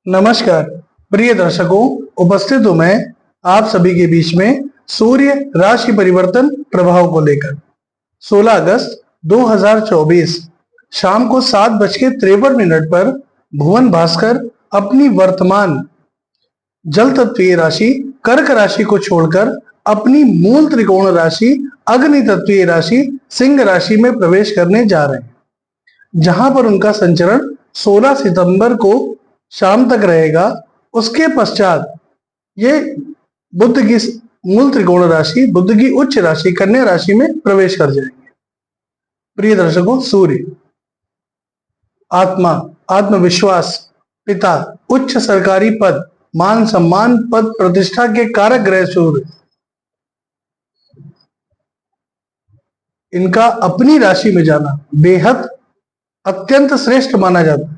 नमस्कार प्रिय दर्शकों, उपस्थित हूं मैं आप सभी के बीच में सूर्य राशि परिवर्तन प्रभाव को लेकर। 16 अगस्त 2024 शाम को 7:53 पर भुवन भास्कर अपनी वर्तमान जल तत्वीय राशि कर्क राशि को छोड़कर अपनी मूल त्रिकोण राशि अग्नि तत्वीय राशि सिंह राशि में प्रवेश करने जा रहे हैं, जहां पर उनका संचरण 16 सितंबर को शाम तक रहेगा। उसके पश्चात ये बुध की मूल त्रिकोण राशि, बुध की उच्च राशि कन्या राशि में प्रवेश कर जाएंगे। प्रिय दर्शकों, सूर्य आत्मा, आत्मविश्वास, पिता, उच्च सरकारी पद, मान सम्मान, पद प्रतिष्ठा के कारक ग्रह सूर्य, इनका अपनी राशि में जाना बेहद अत्यंत श्रेष्ठ माना जाता है।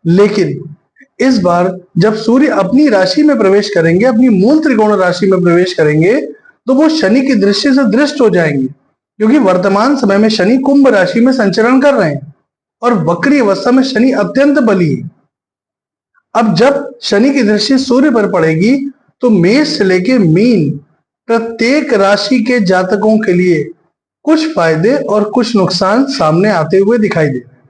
लेकिन इस बार जब सूर्य अपनी राशि में प्रवेश करेंगे, अपनी मूल त्रिकोण राशि में प्रवेश करेंगे, तो वो शनि की दृष्टि से दृष्ट हो जाएंगे, क्योंकि वर्तमान समय में शनि कुंभ राशि में संचरण कर रहे हैं और वक्री अवस्था में शनि अत्यंत बली है। अब जब शनि की दृष्टि सूर्य पर पड़ेगी तो मेष से लेके मीन प्रत्येक राशि के जातकों के लिए कुछ फायदे और कुछ नुकसान सामने आते हुए दिखाई दे रहे हैं।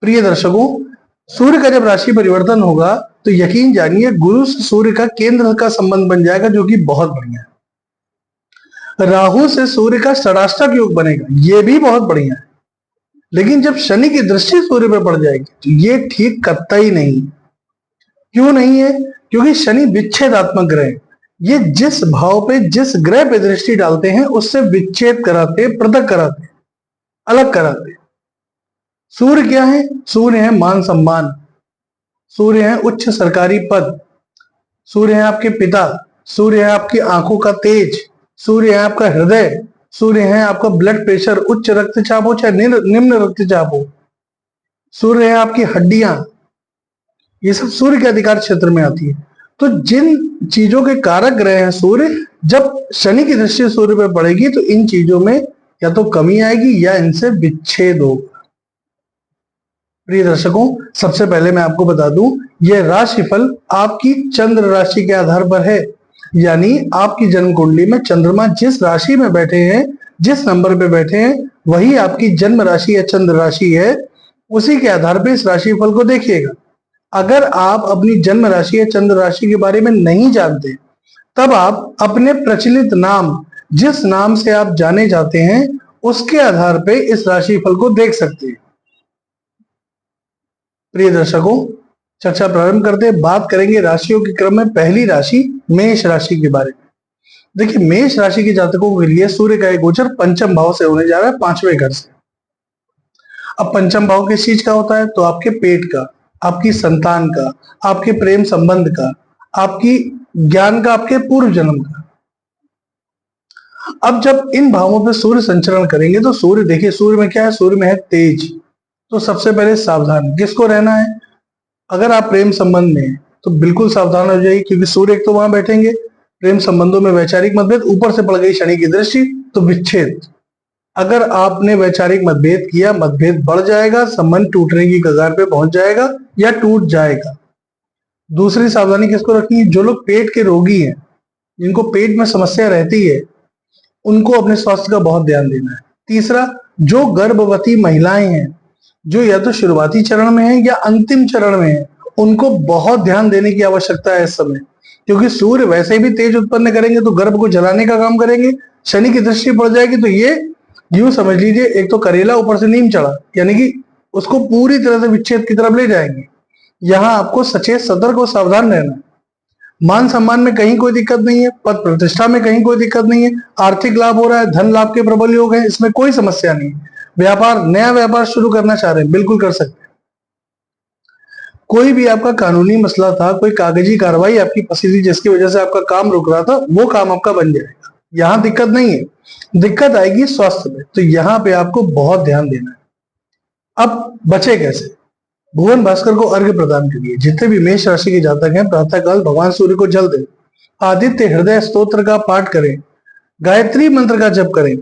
प्रिय दर्शकों, सूर्य का जब राशि परिवर्तन होगा तो यकीन जानिए गुरु से सूर्य का केंद्र का संबंध बन जाएगा, जो कि बहुत बढ़िया है। राहु से सूर्य का षडाष्टक योग बनेगा, ये भी बहुत बढ़िया है। लेकिन जब शनि की दृष्टि सूर्य पर पड़ जाएगी तो ये ठीक कतई नहीं। क्यों नहीं है? क्योंकि शनि विच्छेदात्मक ग्रह है। ये जिस भाव पे, जिस ग्रह पे दृष्टि डालते हैं उससे विच्छेद कराते, पृथक कराते, अलग कराते। सूर्य क्या है? सूर्य है मान सम्मान, सूर्य है उच्च सरकारी पद, सूर्य है आपके पिता, सूर्य है आपकी आंखों का तेज, सूर्य है आपका हृदय, सूर्य है आपका ब्लड प्रेशर, उच्च रक्तचाप हो चाहे निम्न रक्तचाप हो, सूर्य है आपकी हड्डियां। ये सब सूर्य के अधिकार क्षेत्र में आती है। तो जिन चीजों के कारक ग्रह हैं सूर्य, जब शनि की दृष्टि सूर्य पर पड़ेगी तो इन चीजों में या तो कमी आएगी या इनसे विच्छेद होगा। प्रिय दर्शकों, सबसे पहले मैं आपको बता दूं, यह राशिफल आपकी चंद्र राशि के आधार पर है। यानी आपकी जन्म कुंडली में चंद्रमा जिस राशि में बैठे हैं, जिस नंबर पे बैठे हैं, वही आपकी जन्म राशि या चंद्र राशि है। उसी के आधार पर इस राशिफल को देखिएगा। अगर आप अपनी जन्म राशि या चंद्र राशि के बारे में नहीं जानते, तब आप अपने प्रचलित नाम, जिस नाम से आप जाने जाते हैं, उसके आधार पर इस राशिफल को देख सकते हैं। प्रिय दर्शकों, चर्चा प्रारंभ करते हैं। बात करेंगे राशियों के क्रम में पहली राशि मेष राशि के बारे में। देखिए, मेष राशि के जातकों के लिए सूर्य का एक गोचर पंचम भाव से होने जा रहा है, 5वें घर से। अब पंचम भाव किस चीज का होता है? तो आपके पेट का, आपकी संतान का, आपके प्रेम संबंध का, आपकी ज्ञान का, आपके पूर्व जन्म का। अब जब इन भावों पे सूर्य संचरण करेंगे तो सूर्य, देखिए सूर्य में क्या है? सूर्य में है तेज। तो सबसे पहले सावधान किसको रहना है? अगर आप प्रेम संबंध में हैं तो बिल्कुल सावधान हो जाइए, क्योंकि सूर्य एक तो वहां बैठेंगे, प्रेम संबंधों में वैचारिक मतभेद, ऊपर से पड़ गई शनि की दृष्टि तो विच्छेद। अगर आपने वैचारिक मतभेद किया, मतभेद बढ़ जाएगा, संबंध टूटने की कगार पे पहुंच जाएगा या टूट जाएगा। दूसरी सावधानी किसको रखनी है? जो लोग पेट के रोगी हैं, जिनको पेट में समस्या रहती है, उनको अपने स्वास्थ्य का बहुत ध्यान देना है। तीसरा, जो गर्भवती महिलाएं हैं, जो या तो शुरुआती चरण में है या अंतिम चरण में है, उनको बहुत ध्यान देने की आवश्यकता है इस समय, क्योंकि सूर्य वैसे भी तेज उत्पन्न करेंगे तो गर्भ को जलाने का काम करेंगे। शनि की दृष्टि पड़ जाएगी तो ये यूं समझ लीजिए, एक तो करेला ऊपर से नीम चढ़ा, यानी कि उसको पूरी तरह से विच्छेद की तरफ ले जाएंगे। यहाँ आपको सचेत, सतर्क और सावधान रहना है। मान सम्मान में कहीं कोई दिक्कत नहीं है, पद प्रतिष्ठा में कहीं कोई दिक्कत नहीं है, आर्थिक लाभ हो रहा है, धन लाभ के प्रबल योग है, इसमें कोई समस्या नहीं है। व्यापार, नया व्यापार शुरू करना चाह रहे हैं, बिल्कुल कर सकते हैं। कोई भी आपका कानूनी मसला था, कोई कागजी कार्रवाई आपकी फंसी थी जिसकी वजह से आपका काम रुक रहा था, वो काम आपका बन जाएगा। यहाँ दिक्कत नहीं है। दिक्कत आएगी स्वास्थ्य में, तो यहाँ पे आपको बहुत ध्यान देना है। अब बचे कैसे? भुवन भास्कर को अर्घ्य प्रदान करिए। जितने भी मेष राशि के जातक हैं, प्रातःकाल भगवान सूर्य को जल दें, आदित्य हृदय स्तोत्र का पाठ करें, गायत्री मंत्र का जप करें।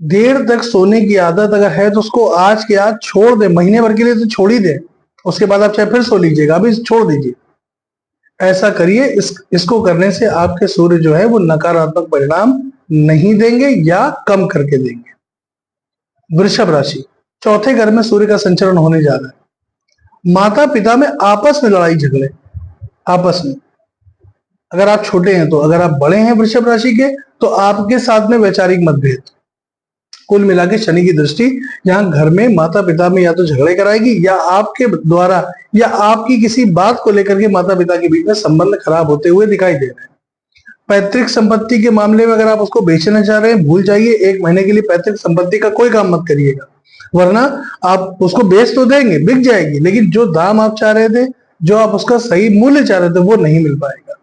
देर तक सोने की आदत अगर है तो उसको आज के आज छोड़ दें, महीने भर के लिए तो छोड़ ही दें, उसके बाद आप चाहे फिर सो लीजिएगा, अभी छोड़ दीजिए। ऐसा करिए। इसको करने से आपके सूर्य जो है वो नकारात्मक परिणाम नहीं देंगे या कम करके देंगे। वृषभ राशि, चौथे घर में सूर्य का संचरण होने जा रहा है। माता पिता में आपस में लड़ाई झगड़े, आपस में, अगर आप छोटे हैं तो, अगर आप बड़े हैं वृषभ राशि के तो आपके साथ में वैचारिक मतभेद। कुल मिला के शनि की दृष्टि यहाँ घर में माता पिता में या तो झगड़े कराएगी या आपके द्वारा या आपकी किसी बात को लेकर के माता पिता के बीच में संबंध खराब होते हुए दिखाई दे रहे हैं। पैतृक संपत्ति के मामले में अगर आप उसको बेचना चाह रहे हैं, भूल जाइए, 1 महीने के लिए पैतृक संपत्ति का कोई काम मत करिएगा, वरना आप उसको बेच तो देंगे, बिक जाएगी, लेकिन जो दाम आप चाह रहे थे, जो आप उसका सही मूल्य चाह रहे थे, वो नहीं मिल पाएगा।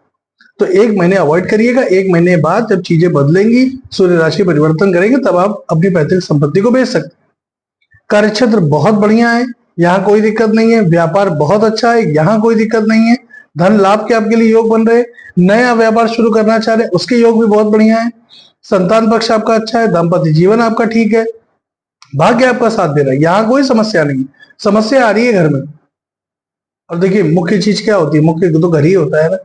तो 1 महीने अवॉइड करिएगा। 1 महीने बाद जब चीजें बदलेंगी, सूर्य राशि परिवर्तन करेंगे, तब आप अपनी पैतृक संपत्ति को बेच सकते हैं। कार्यक्षेत्र बहुत बढ़िया है, यहाँ कोई दिक्कत नहीं है। व्यापार बहुत अच्छा है, यहाँ कोई दिक्कत नहीं है। धन लाभ के आपके लिए योग बन रहे। नया व्यापार शुरू करना चाह रहे, उसके योग भी बहुत बढ़िया है। संतान पक्ष आपका अच्छा है, दाम्पत्य जीवन आपका ठीक है, भाग्य आपका साथ दे रहा है, यहाँ कोई समस्या नहीं। समस्या आ रही है घर में। और देखिए, मुख्य चीज क्या होती है? मुख्य तो घर ही होता है ना।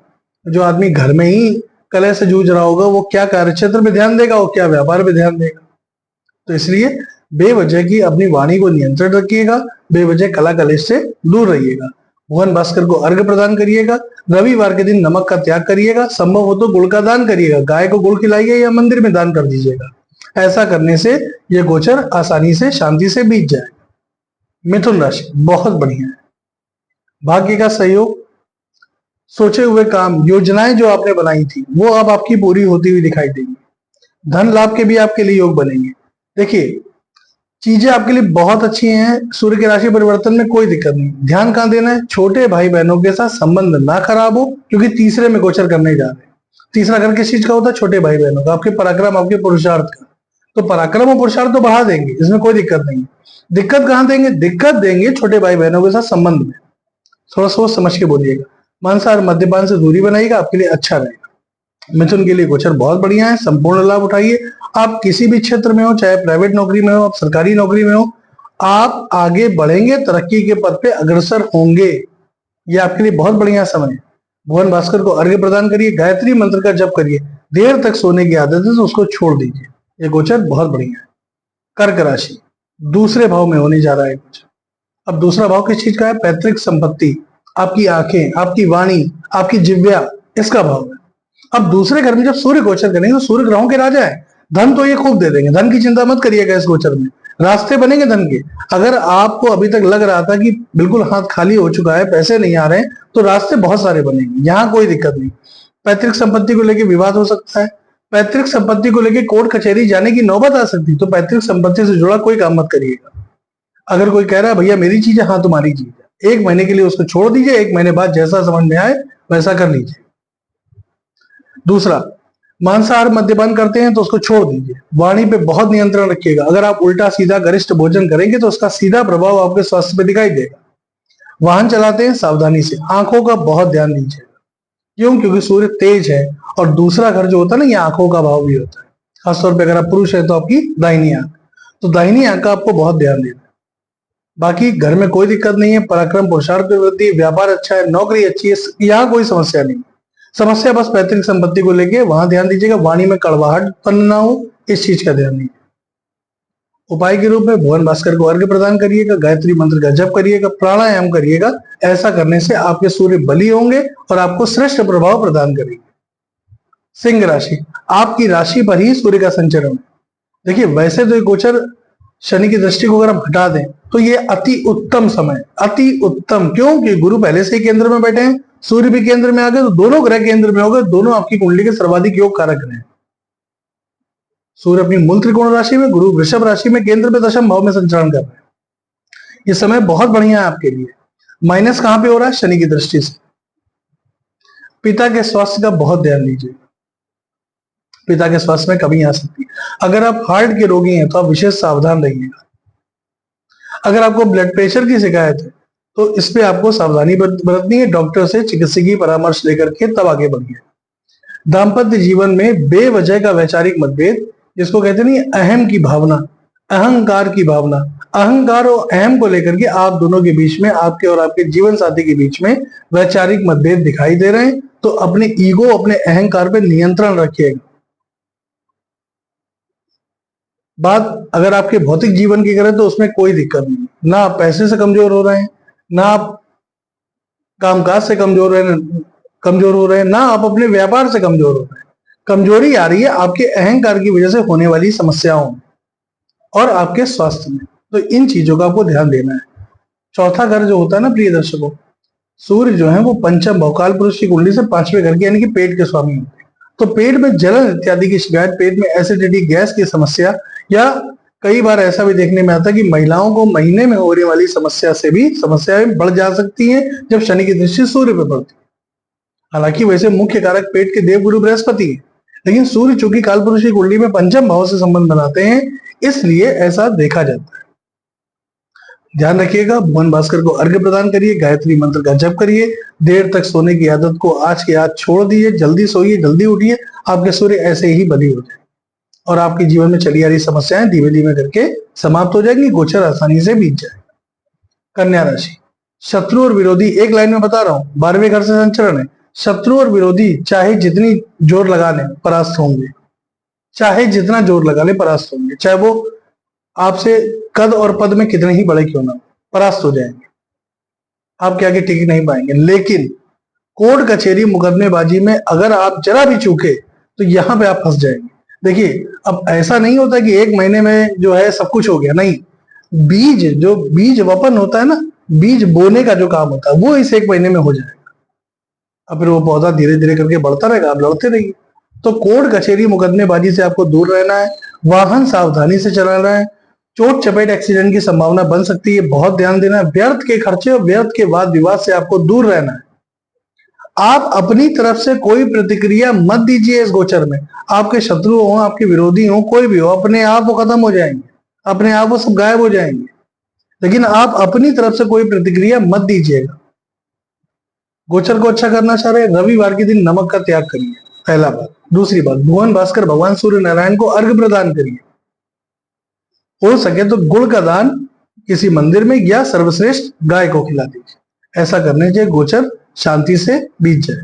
जो आदमी घर में ही कलह से जूझ रहा होगा, वो क्या कार्यक्षेत्र में ध्यान देगा, वो क्या व्यापार में ध्यान देगा? तो इसलिए बेवजह की अपनी वाणी को नियंत्रण रखिएगा, बेवजह कला कलेश से दूर रहिएगा। भगवान भास्कर को अर्घ्य प्रदान करिएगा। रविवार के दिन नमक का त्याग करिएगा। संभव हो तो गुड़ का दान करिएगा, गाय को गुड़ खिलाइए या मंदिर में दान कर दीजिएगा। ऐसा करने से यह गोचर आसानी से, शांति से बीत जाएगा। मिथुन राशि बहुत बढ़िया है। भाग्य का सहयोग, सोचे हुए काम, योजनाएं जो आपने बनाई थी वो अब आपकी पूरी होती हुई दिखाई देंगी। धन लाभ के भी आपके लिए योग बनेंगे। देखिए, चीजें आपके लिए बहुत अच्छी हैं। सूर्य के राशि परिवर्तन में कोई दिक्कत नहीं। ध्यान कहाँ देना है? छोटे भाई बहनों के साथ संबंध ना खराब हो, क्योंकि तीसरे में गोचर करने जा रहे हैं। तीसरा घर किस चीज का होता है? छोटे भाई बहनों का, आपके पराक्रम, आपके पुरुषार्थ का। तो पराक्रम और पुरुषार्थ तो बढ़ा देंगे, इसमें कोई दिक्कत नहीं। दिक्कत कहाँ देंगे? दिक्कत देंगे छोटे भाई बहनों के साथ संबंध में। थोड़ा सोच समझ के बोलिएगा। मांसाहार मद्यपान से दूरी बनाइएगा, आपके लिए अच्छा रहेगा। मिथुन के लिए गोचर बहुत बढ़िया है, संपूर्ण लाभ उठाइए। आप किसी भी क्षेत्र में हो, चाहे प्राइवेट नौकरी में हो, आप सरकारी नौकरी में हो, आप आगे बढ़ेंगे, तरक्की के पथ पे अग्रसर होंगे। ये आपके लिए बहुत बढ़िया समय है। भगवान भास्कर को अर्घ्य प्रदान करिए, गायत्री मंत्र का जप करिए। देर तक सोने की आदत है तो उसको छोड़ दीजिए। ये गोचर बहुत बढ़िया है। कर्क राशि दूसरे भाव में होने जा रहा है गोचर। अब दूसरा भाव किस चीज का है? पैतृक संपत्ति, आपकी आंखें, आपकी वाणी, आपकी जिह्वा, इसका भाव है। अब दूसरे घर में जब सूर्य गोचर करेंगे तो सूर्य ग्रहों के राजा है। धन तो ये खूब दे देंगे, धन की चिंता मत करिएगा। इस गोचर में रास्ते बनेंगे धन के। अगर आपको अभी तक लग रहा था कि बिल्कुल हाथ खाली हो चुका है, पैसे नहीं आ रहे हैं, तो रास्ते बहुत सारे बनेंगे, यहाँ कोई दिक्कत नहीं। पैतृक संपत्ति को लेकर विवाद हो सकता है, पैतृक संपत्ति को लेकर कोर्ट कचहरी जाने की नौबत आ सकती है, तो पैतृक संपत्ति से जुड़ा कोई काम मत करिएगा। अगर कोई कह रहा है भैया मेरी चीज है, हाँ तुम्हारी चीज है, 1 महीने के लिए उसको छोड़ दीजिए। 1 महीने बाद जैसा समझ में आए वैसा कर लीजिए। दूसरा, मांसाहार मद्यपान करते हैं तो उसको छोड़ दीजिए। वाणी पे बहुत नियंत्रण रखिएगा। अगर आप उल्टा सीधा गरिष्ठ भोजन करेंगे तो उसका सीधा प्रभाव आपके स्वास्थ्य पे दिखाई देगा। वाहन चलाते हैं सावधानी से, आंखों का बहुत ध्यान दीजिएगा। क्यों? क्योंकि सूर्य तेज है और दूसरा घर जो होता है ना, ये आंखों का भाव भी होता है। खासतौर पर अगर आप पुरुष है तो आपकी दाहिनी आंख, तो दाहिनी आंख का आपको बहुत ध्यान देना है। बाकी घर में कोई दिक्कत नहीं है। पराक्रम पुरुषार्थ में वृद्धि, व्यापार अच्छा है, नौकरी अच्छी है, यहाँ कोई समस्या नहीं। समस्या बस पैतृक संपत्ति को लेके, वहां ध्यान दीजिएगा। वाणी में कड़वाहट उत्पन्न ना हो, इस चीज का ध्यान दीजिए। उपाय के रूप में भगवान भास्कर को अर्घ्य प्रदान करिएगा, गायत्री मंत्र का जप करिएगा, प्राणायाम करिएगा। ऐसा करने से आपके सूर्य बली होंगे और आपको श्रेष्ठ प्रभाव प्रदान करेंगे। सिंह राशि, आपकी राशि पर ही सूर्य का संचरण है। देखिए, वैसे तो ये गोचर शनि की दृष्टि को अगर हम हटा दें तो ये अति उत्तम समय, अति उत्तम। क्यों? कि गुरु पहले से ही केंद्र में बैठे हैं, सूर्य भी केंद्र में आ गए, तो दोनों ग्रह केंद्र में हो गए। दोनों आपकी कुंडली के सर्वाधिक योग कारक हैं। सूर्य अपनी मूल त्रिकोण राशि में, गुरु वृषभ राशि में केंद्र में दशम भाव में संचरण कर रहे हैं। ये समय बहुत बढ़िया है आपके लिए। माइनस कहां पे हो रहा है? शनि की दृष्टि से। पिता के स्वास्थ्य का बहुत ध्यान दीजिए। पिता के स्वास्थ्य में कमी आ सकती है। अगर आप हार्ट के रोगी हैं तो आप विशेष सावधान रहिएगा। अगर आपको ब्लड प्रेशर की शिकायत है तो इस पे आपको सावधानी बरतनी है। डॉक्टर से चिकित्सकीय परामर्श लेकर के तब आगे बढ़िए। दाम्पत्य जीवन में बेवजह का वैचारिक मतभेद, जिसको कहते नहीं, अहम की भावना, अहंकार की भावना, अहंकार और अहम को लेकर के आप दोनों के बीच में, आपके और आपके जीवन साथी के बीच में वैचारिक मतभेद दिखाई दे रहे हैं, तो अपने ईगो, अपने अहंकार पे नियंत्रण रखिएगा। बात अगर आपके भौतिक जीवन की करें तो उसमें कोई दिक्कत नहीं, ना आप पैसे से कमजोर हो रहे हैं, ना आप कामकाज से कमजोर हो रहे हैं, ना आप अपने व्यापार से कमजोर हो रहे हैं। कमजोरी आ रही है आपके अहंकार की वजह से होने वाली समस्याओं में और आपके स्वास्थ्य में। तो इन चीजों का आपको ध्यान देना है। चौथा घर जो होता है ना प्रिय दर्शकों, सूर्य जो है वो पंचम भवकाल पुरुष की कुंडली से पांचवें घर के यानी कि पेट के स्वामी होते हैं। तो पेट में जलन इत्यादि की शिकायत, पेट में एसिडिटी, गैस की समस्या, या कई बार ऐसा भी देखने में आता है कि महिलाओं को महीने में होने वाली समस्या से भी समस्याएं बढ़ जा सकती हैं जब शनि की दृष्टि सूर्य पर पड़ती है। हालांकि वैसे मुख्य कारक पेट के देवगुरु बृहस्पति है, लेकिन सूर्य चूंकि कालपुरुष की कुंडली में पंचम भाव से संबंध बनाते हैं, इसलिए ऐसा देखा जाता है। ध्यान रखिएगा, भुवन भास्कर को अर्घ्य प्रदान करिए, गायत्री मंत्र का जप करिए, देर तक सोने की आदत को आज के आज छोड़ दीजिए, जल्दी सोइए, जल्दी उठिए, आपके सूर्य ऐसे ही बली हो जाए और आपके जीवन में चली आ रही समस्याएं धीमे धीमे करके समाप्त हो जाएंगी, गोचर आसानी से बीत जाए। कन्या राशि, शत्रु और विरोधी, एक लाइन में बता रहा हूं, 12वें घर से संचरण है। शत्रु और विरोधी चाहे जितनी जोर लगा लें परास्त होंगे, चाहे जितना जोर लगा ले परास्त होंगे, चाहे वो आपसे कद और पद में कितने ही बड़े क्यों ना, परास्त हो जाएंगे, आपके आगे टिक नहीं पाएंगे। लेकिन कोर्ट कचहरी मुकदमेबाजी में अगर आप जरा भी चूके तो यहां पे आप फंस जाएंगे। देखिए, अब ऐसा नहीं होता कि एक महीने में जो है सब कुछ हो गया, नहीं। बीज वपन होता है ना, बीज बोने का जो काम होता है वो इस एक महीने में हो जाएगा। अब फिर वो पौधा धीरे धीरे करके बढ़ता रहेगा, आप लड़ते रहिए। तो कोर्ट कचहरी मुकदमेबाजी से आपको दूर रहना है, वाहन सावधानी से चलाना है, चोट चपेट एक्सीडेंट की संभावना बन सकती है, बहुत ध्यान देना है, व्यर्थ के खर्चे और व्यर्थ के वाद विवाद से आपको दूर रहना है। आप अपनी तरफ से कोई प्रतिक्रिया मत दीजिए इस गोचर में। आपके शत्रु हो, आपके विरोधी हो, कोई भी हो, अपने आप वो खत्म हो जाएंगे, अपने आप वो सब गायब हो जाएंगे। लेकिन आप अपनी तरफ से कोई प्रतिक्रिया मत दीजिएगा। गोचर को अच्छा करना चाह रहे, रविवार के दिन नमक का त्याग करिए, पहला बात। दूसरी बात, भुवन भास्कर भगवान सूर्य नारायण को अर्घ्य प्रदान करिए। हो सके तो गुड़ का दान किसी मंदिर में या सर्वश्रेष्ठ गाय को खिला दीजिए। ऐसा करने से गोचर शांति से बीत जाए।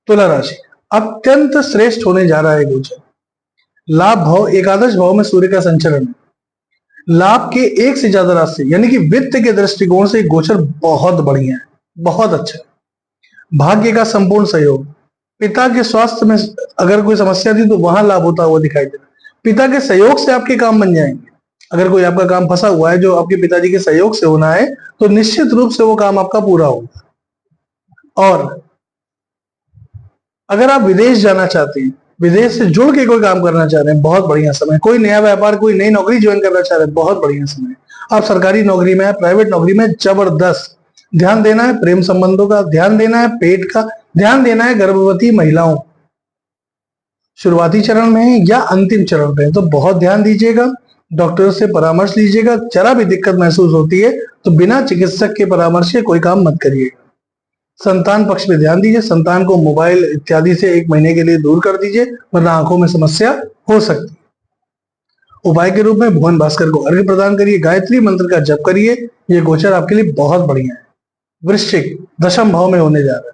तुला राशि, अत्यंत श्रेष्ठ होने जा रहा है गोचर। लाभ भाव, एकादश भाव में सूर्य का संचरण है। लाभ के एक से ज्यादा राशि यानी कि वित्त के दृष्टिकोण से गोचर बहुत बढ़िया है, बहुत अच्छा है। भाग्य का संपूर्ण सहयोग, पिता के स्वास्थ्य में अगर कोई समस्या थी तो वहां लाभ होता हुआ दिखाई दे रहा है। पिता के सहयोग से आपके काम बन जाएंगे। अगर कोई आपका काम फंसा हुआ है जो आपके पिताजी के सहयोग से होना है, तो निश्चित रूप से वो काम आपका पूरा होगा। और अगर आप विदेश जाना चाहते हैं, विदेश से जुड़ के कोई काम करना चाह रहे हैं, बहुत बढ़िया समय। कोई नया व्यापार, कोई नई नौकरी ज्वाइन करना चाह रहे हैं, बहुत बढ़िया समय। आप सरकारी नौकरी में है, प्राइवेट नौकरी में, जबरदस्त। ध्यान देना है प्रेम संबंधों का, ध्यान देना है पेट का, ध्यान देना है गर्भवती महिलाओं, शुरुआती चरण में है या अंतिम चरण पे है तो बहुत ध्यान दीजिएगा। डॉक्टर से परामर्श लीजिएगा। जरा भी दिक्कत महसूस होती है तो बिना चिकित्सक के परामर्श के कोई काम मत करिएगा। संतान पक्ष पे ध्यान दीजिए, संतान को मोबाइल इत्यादि से एक महीने के लिए दूर कर दीजिए, वरना आंखों में समस्या हो सकती है। उपाय के रूप में भुवन भास्कर को अर्घ्य प्रदान करिए, गायत्री मंत्र का जप करिए। ये गोचर आपके लिए बहुत बढ़िया है। वृश्चिक, दशम भाव में होने जा रहा है।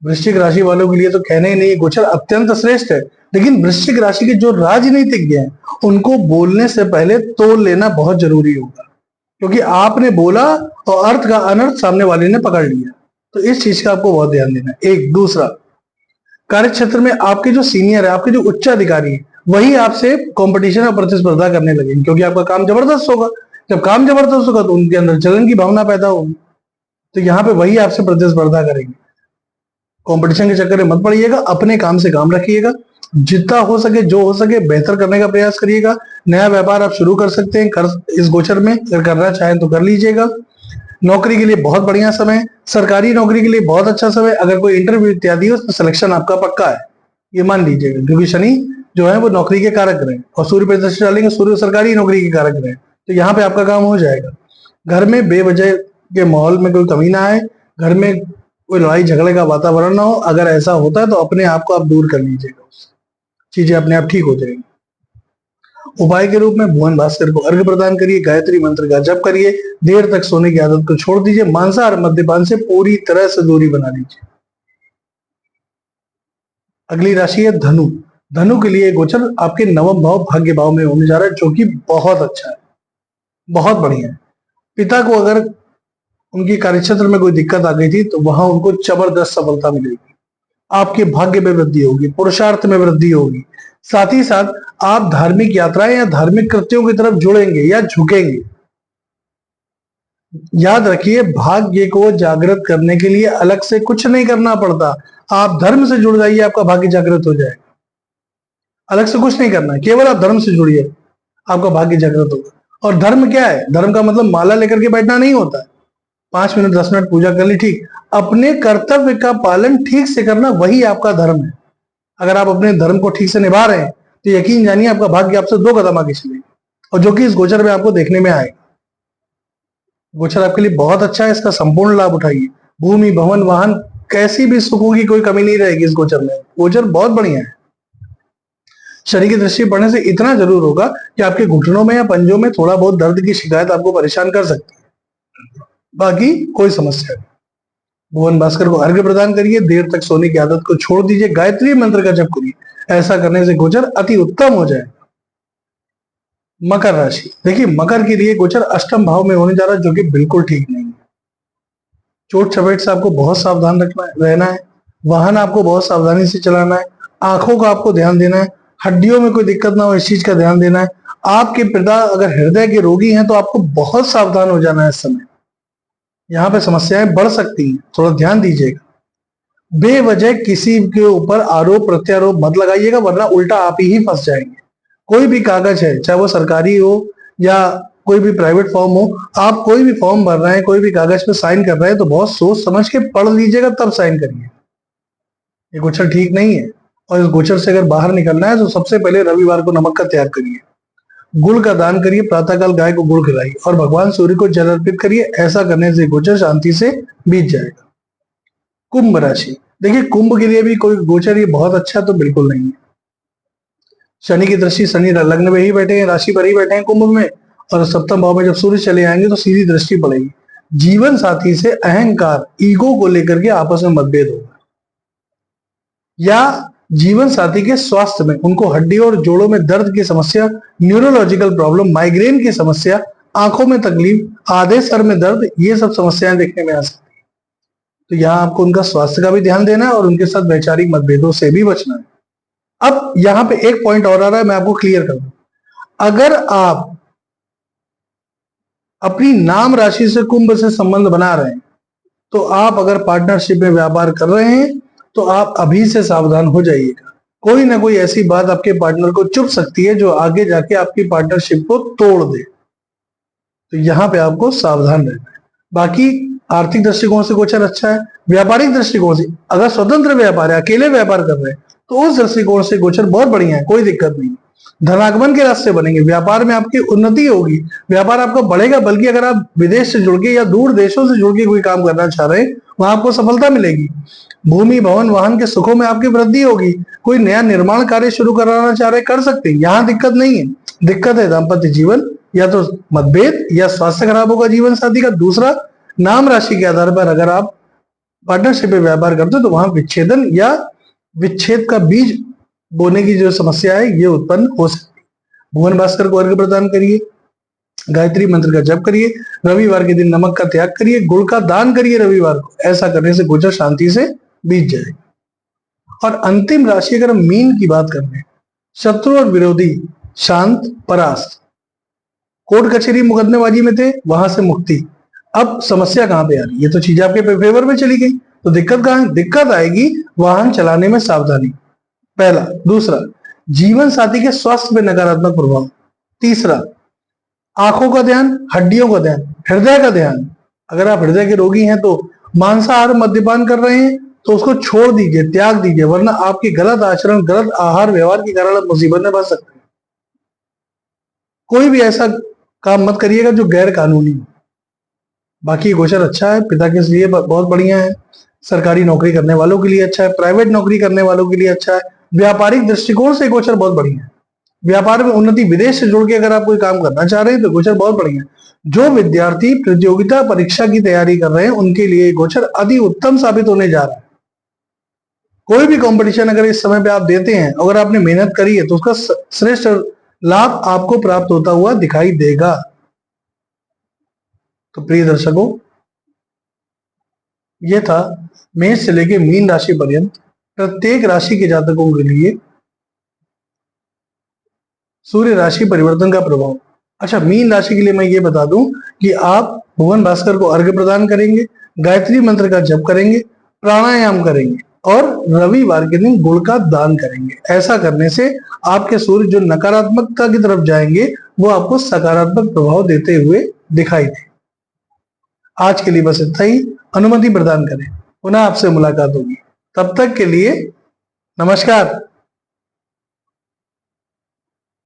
वृश्चिक राशि वालों के लिए तो कहने ही नहीं, गोचर अत्यंत श्रेष्ठ है। लेकिन वृश्चिक राशि के जो राजनीतिज्ञ हैं, उनको बोलने से पहले तोल लेना बहुत जरूरी होगा, क्योंकि आपने बोला और अर्थ का अनर्थ सामने वाले ने पकड़ लिया। तो इस चीज का आपको बहुत ध्यान देना है। एक दूसरा, कार्य क्षेत्र में आपके जो सीनियर है, आपके जो उच्च अधिकारी है, वही आपसे कंपटीशन और प्रतिस्पर्धा करने लगेंगे, क्योंकि आपका काम जबरदस्त होगा। जब काम जबरदस्त होगा तो उनके अंदर जलन की भावना पैदा होगी, तो यहाँ पे वही आपसे प्रतिस्पर्धा करेंगे। कंपटीशन के चक्कर में मत पड़िएगा, अपने काम से काम रखिएगा। जितना हो सके, जो हो सके बेहतर करने का प्रयास करिएगा। नया व्यापार आप शुरू कर सकते हैं, इस गोचर में अगर करना चाहें तो कर लीजिएगा। नौकरी के लिए बहुत बढ़िया समय, सरकारी नौकरी के लिए बहुत अच्छा समय। अगर कोई इंटरव्यू इत्यादि हो तो सिलेक्शन आपका पक्का है, ये मान लीजिएगा, क्योंकि शनि जो है वो नौकरी के कारक रहे और सूर्य पे दृष्टि डालेंगे, सूर्य सरकारी नौकरी के कारक रहे, तो यहाँ पे आपका काम हो जाएगा। घर में बेवजह के माहौल में कोई कमी ना आए, घर में कोई लड़ाई झगड़े का वातावरण ना हो। अगर ऐसा होता है तो अपने आप को आप दूर कर लीजिएगा, चीजें अपने आप ठीक हो जाएंगी। उपाय के रूप में भुवन भास्कर को अर्घ्य प्रदान करिए, गायत्री मंत्र का जप करिए, देर तक सोने की आदत को छोड़ दीजिए, मांसाहार मद्यपान से पूरी तरह से दूरी बना लीजिए। अगली राशि है धनु। धनु के लिए गोचर आपके नवम भाव भाग्य भाव में होने जा रहा है, जो कि बहुत अच्छा है, बहुत बढ़िया है। पिता को अगर उनकी कार्यक्षेत्र में कोई दिक्कत आ गई थी तो वहां उनको जबरदस्त सफलता मिलेगी। आपके भाग्य में वृद्धि होगी, पुरुषार्थ में वृद्धि होगी, साथ ही साथ आप धार्मिक यात्राएं या धार्मिक कृत्यों की तरफ जुड़ेंगे या झुकेंगे। याद रखिए, भाग्य को जागृत करने के लिए अलग से कुछ नहीं करना पड़ता। आप धर्म से जुड़ जाइए, आपका भाग्य जागृत हो जाएगा। अलग से कुछ नहीं करना है, केवल आप धर्म से जुड़िए, आपका भाग्य जागृत होगा। और धर्म क्या है? धर्म का मतलब माला लेकर के बैठना नहीं होता है। 5 मिनट 10 मिनट पूजा कर ली, ठीक। अपने कर्तव्य का पालन ठीक से करना, वही आपका धर्म है। अगर आप अपने धर्म को ठीक से निभा रहे हैं तो यकीन जानिए आपका भाग्य आपसे 2 कदम आगे चलेगा, और जो कि इस गोचर में आपको देखने में आएगा। गोचर आपके लिए बहुत अच्छा है, इसका संपूर्ण लाभ उठाइए। भूमि भवन वाहन कैसी भी सुखों की कोई कमी नहीं रहेगी इस गोचर में। गोचर बहुत बढ़िया है। शनि की दृष्टि पड़ने से इतना जरूर होगा कि आपके घुटनों में या पंजों में थोड़ा बहुत दर्द की शिकायत आपको परेशान कर सकती है, बाकी कोई समस्या नहीं। भुवन भास्कर को अर्घ्य प्रदान करिए, देर तक सोने की आदत को छोड़ दीजिए, गायत्री मंत्र का जप करिए। ऐसा करने से गोचर अति उत्तम हो जाएगा। मकर राशि, देखिए मकर के लिए गोचर अष्टम भाव में होने जा रहा है, जो कि बिल्कुल ठीक नहीं है। चोट चपेट से आपको बहुत सावधान रहना है। वाहन आपको बहुत सावधानी से चलाना है। आंखों का आपको ध्यान देना है। हड्डियों में कोई दिक्कत ना हो, इस चीज का ध्यान देना है। आपके पिता अगर हृदय के रोगी हैं तो आपको बहुत सावधान हो जाना है इस समय। यहाँ पे समस्याएं बढ़ सकती हैं, थोड़ा ध्यान दीजिएगा। बेवजह किसी के ऊपर आरोप प्रत्यारोप मत लगाइएगा, वरना उल्टा आप ही फंस जाएंगे। कोई भी कागज है, चाहे वो सरकारी हो या कोई भी प्राइवेट फॉर्म हो, आप कोई भी फॉर्म भर रहे हैं, कोई भी कागज पे साइन कर रहे हैं तो बहुत सोच समझ के पढ़ लीजिएगा, तब साइन करिए। ये गोचर ठीक नहीं है, और इस गोचर से अगर बाहर निकलना है तो सबसे पहले रविवार को नमक का त्याग करिए, गुड़ का दान करिए, प्रातःकाल गाय को गुड़ खिलाइए और भगवान सूर्य को जल अर्पित करिए। ऐसा करने से गोचर शांति से बीत जाएगा। कुंभ राशि, देखिए कुंभ के लिए भी कोई गोचर ये बहुत अच्छा तो बिल्कुल नहीं है। शनि की दृष्टि, शनि लग्न में ही बैठे हैं, राशि पर ही बैठे हैं कुंभ में, और सप्तम भाव में जब सूर्य चले आएंगे तो सीधी दृष्टि पड़ेगी। जीवन साथी से अहंकार, ईगो को लेकर के आपस में मतभेद होगा, या जीवन साथी के स्वास्थ्य में उनको हड्डी और जोड़ों में दर्द की समस्या, न्यूरोलॉजिकल प्रॉब्लम, माइग्रेन की समस्या, आंखों में तकलीफ, आधे सर में दर्द, ये सब समस्याएं देखने में आ सकती है। तो यहाँ आपको उनका स्वास्थ्य का भी ध्यान देना है और उनके साथ वैचारिक मतभेदों से भी बचना है। अब यहाँ पे एक पॉइंट और आ रहा है, मैं आपको क्लियर कर दूं। अगर आप अपनी नाम राशि से कुंभ से संबंध बना रहे हैं, तो आप अगर पार्टनरशिप में व्यापार कर रहे हैं तो आप अभी से सावधान हो जाइएगा। कोई ना कोई ऐसी बात आपके पार्टनर को चुभ सकती है जो आगे जाके आपकी पार्टनरशिप को तोड़ दे, तो यहाँ पे आपको सावधान रहना है। बाकी आर्थिक दृष्टिकोण से गोचर अच्छा है। व्यापारिक दृष्टिकोण से अगर स्वतंत्र व्यापार है, अकेले व्यापार कर रहे हैं, तो उस दृष्टिकोण से गोचर बहुत बढ़िया है, कोई दिक्कत नहीं। धनागमन के रास्ते बनेंगे, व्यापार में आपकी उन्नति होगी, व्यापार आपका बढ़ेगा। बल्कि अगर आप विदेश से जुड़ के या दूर देशों से जुड़ के कोई काम करना चाह रहे हैं, वहां आपको सफलता मिलेगी। भूमि भवन वाहन के सुखों में आपकी वृद्धि होगी। कोई नया निर्माण कार्य शुरू कराना चाह रहे, कर सकते हैं, यहाँ दिक्कत नहीं है। दिक्कत है दाम्पत्य जीवन, या तो मतभेद या स्वास्थ्य खराब होगा जीवन साथी का। दूसरा, नाम राशि के आधार पर अगर आप पार्टनरशिप में व्यापार करते हो तो वहां विच्छेदन या विच्छेद का बीज बोने की जो समस्या है ये उत्पन्न हो सकती है। भुवन भास्कर को अर्घ्य प्रदान करिए, गायत्री मंत्र का जप करिए, रविवार के दिन नमक का त्याग करिए, गुड़ का दान करिए रविवार को। ऐसा करने से गोचर शांति से बीत जाएगा। और अंतिम राशि अगर हम मीन की बात कर रहे हैं, शत्रु और विरोधी शांत परास्त, कोर्ट कचहरी मुकदमेबाजी में थे, वहां से मुक्ति। अब समस्या कहां पे आ रही है? ये तो चीजें आपके फेवर में चली गई, तो दिक्कत कहां है? दिक्कत आएगी वाहन चलाने में सावधानी, पहला। दूसरा, जीवन साथी के स्वास्थ्य पे नकारात्मक प्रभाव। तीसरा, आंखों का ध्यान, हड्डियों का ध्यान, हृदय का ध्यान। अगर आप हृदय के रोगी हैं तो मांसाहार मद्यपान कर रहे हैं तो उसको छोड़ दीजिए, त्याग दीजिए, वरना आपकी गलत आचरण, गलत आहार व्यवहार के कारण आप मुसीबत में फंस सकते हैं। कोई भी ऐसा काम मत करिएगा जो गैर कानूनी हो। बाकी गोचर अच्छा है, पिता के लिए बहुत बढ़िया है, सरकारी नौकरी करने वालों के लिए अच्छा है, प्राइवेट नौकरी करने वालों के लिए अच्छा है, व्यापारिक दृष्टिकोण से गोचर बहुत बढ़िया है। व्यापार में उन्नति, विदेश से जुड़ के अगर आप कोई काम करना चाह रहे हैं तो गोचर बहुत बढ़िया है। जो विद्यार्थी प्रतियोगिता परीक्षा की तैयारी कर रहे हैं उनके लिए गोचर अति उत्तम साबित होने जा रहा है। कोई भी कंपटीशन अगर इस समय पे आप देते हैं, अगर आपने मेहनत करी है तो उसका श्रेष्ठ लाभ आपको प्राप्त होता हुआ दिखाई देगा। तो प्रिय दर्शकों, यह था मेष से लेकर मीन राशि पर्यंत प्रत्येक राशि के जातकों के लिए सूर्य राशि परिवर्तन का प्रभाव। अच्छा, मीन राशि के लिए मैं ये बता दूं कि आप भुवन भास्कर को अर्घ्य प्रदान करेंगे, गायत्री मंत्र का जप करेंगे, प्राणायाम करेंगे और रविवार के दिन गुड़ का दान करेंगे। ऐसा करने से आपके सूर्य जो नकारात्मकता की तरफ जाएंगे वो आपको सकारात्मक प्रभाव देते हुए दिखाई दे। आज के लिए बस इतना ही। अनुमति प्रदान करें, पुनः आपसे मुलाकात होगी। तब तक के लिए नमस्कार।